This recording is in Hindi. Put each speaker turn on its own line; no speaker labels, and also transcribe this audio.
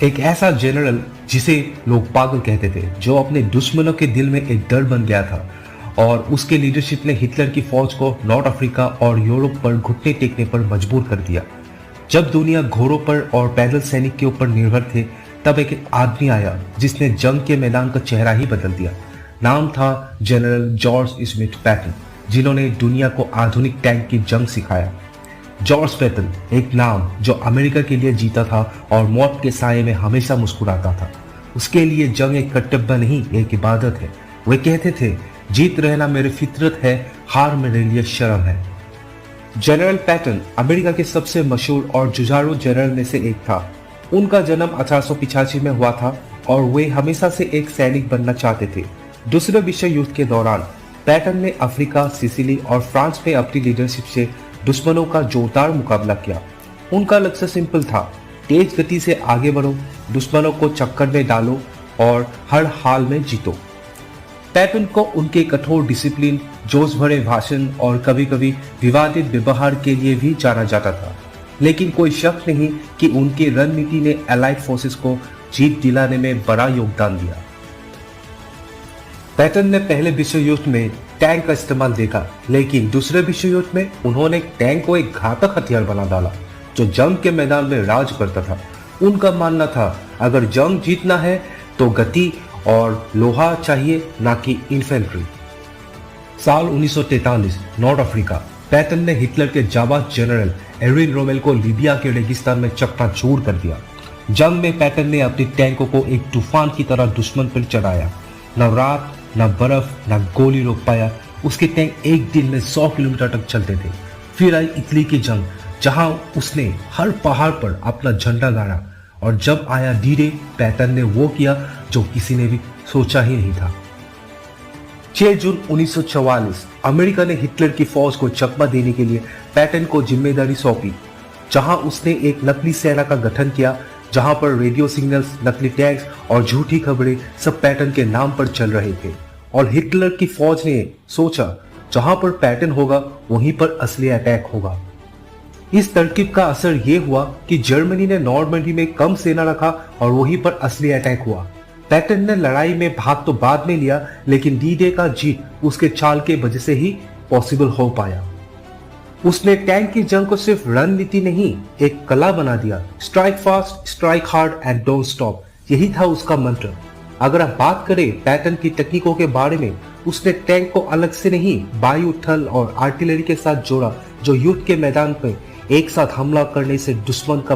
एक ऐसा जनरल जिसे लोग पागल कहते थे, जो अपने दुश्मनों के दिल में एक डर बन गया था, और उसके लीडरशिप ने हिटलर की फौज को नॉर्थ अफ्रीका और यूरोप पर घुटने टेकने पर मजबूर कर दिया। जब दुनिया घोड़ों पर और पैदल सैनिक के ऊपर निर्भर थे, तब एक आदमी आया जिसने जंग के मैदान का चेहरा ही बदल दिया। नाम था जनरल जॉर्ज स्मिथ पैटन, जिन्होंने दुनिया को आधुनिक टैंक की जंग सिखाया। जॉर्ज पैटन एक नाम जो अमेरिका के लिए जीता था और मौत के साये में हमेशा मुस्कुराता था। उसके लिए जंग एक कर्तव्य नहीं, एक इबादत है। वे कहते थे, जीत रहना मेरी फितरत है, हार मेरे लिए शर्म है। जनरल पैटन अमेरिका के सबसे मशहूर और जुझारू जनरल में से एक था। उनका जन्म 1885 में हुआ था और वे हमेशा से एक सैनिक बनना चाहते थे। दूसरे विश्व युद्ध के दौरान पैटन ने अफ्रीका, सिसिली और फ्रांस में अपनी लीडरशिप से दुश्मनों का जोरदार मुकाबला किया। उनका लक्ष्य सिंपल था, तेज गति से आगे बढ़ो, दुश्मनों को चक्कर में डालो और हर हाल में जीतो। पैटन को उनके कठोर डिसिप्लिन, जोश भरे भाषण और कभी कभी विवादित व्यवहार के लिए भी जाना जाता था, लेकिन कोई शक नहीं कि उनकी रणनीति ने एलाइड फोर्सेस को जीत दिलाने में बड़ा योगदान दिया। पैटन ने पहले विश्व युद्ध में टैंक का इस्तेमाल देखा, लेकिन दूसरे विश्व युद्ध में उन्होंने टैंक को एक घातक हथियार बना डाला जो जंग के मैदान में राज करता था। उनका मानना था, अगर जंग जीतना है तो गति और लोहा चाहिए, ना कि इन्फेंट्री। साल 1943 नॉर्थ अफ्रीका, पैटन ने हिटलर के जाबाज जनरल एरविन रोमेल को लीबिया के रेगिस्तान में चकनाचूर कर दिया। जंग में पैटन ने अपने टैंकों को एक तूफान की तरह दुश्मन पर चढ़ाया। न रात, न बर्फ, न गोली रोक पाया। उसके टैंक एक दिन में 100 किलोमीटर तक चलते थे। फिर आई इटली की जंग, जहां उसने हर पहाड़ पर अपना झंडा गाड़ा, और जब आया डी-डे, पैटन ने वो किया जो किसी ने भी सोचा ही नहीं था। 6 जून 1944 अमेरिका ने हिटलर की फौज को चकमा देने के लिए पैटन को जिम्मेदारी सौंपी, जहां उसने एक नकली सेना का गठन किया, जहां पर रेडियो सिग्नल्स, नकली टैंक्स और झूठी खबरें सब पैटन के नाम पर चल रहे थे। और हिटलर की फौज ने सोचा, जहां पर पैटन होगा वहीं पर असली अटैक होगा। इस तरकीब का असर यह हुआ कि जर्मनी ने नॉर्मंडी में कम सेना रखा और वहीं पर असली अटैक हुआ। पैटन ने लड़ाई में भाग तो बाद में लिया, लेकिन डी-डे का जीत उसके चाल के वजह से ही पॉसिबल हो पाया। उसने टैंक की जंग को सिर्फ रणनीति नहीं, एक कला बना दिया। Strike fast, strike hard and don't stop, यही था उसका मंत्र। अगर आप बात करें पैटन की तकनीकों के बारे में, उसने टैंक को अलग से नहीं, वायु, थल और आर्टिलरी के साथ जोड़ा, जो युद्ध के मैदान पर एक साथ हमला करने से दुश्मन का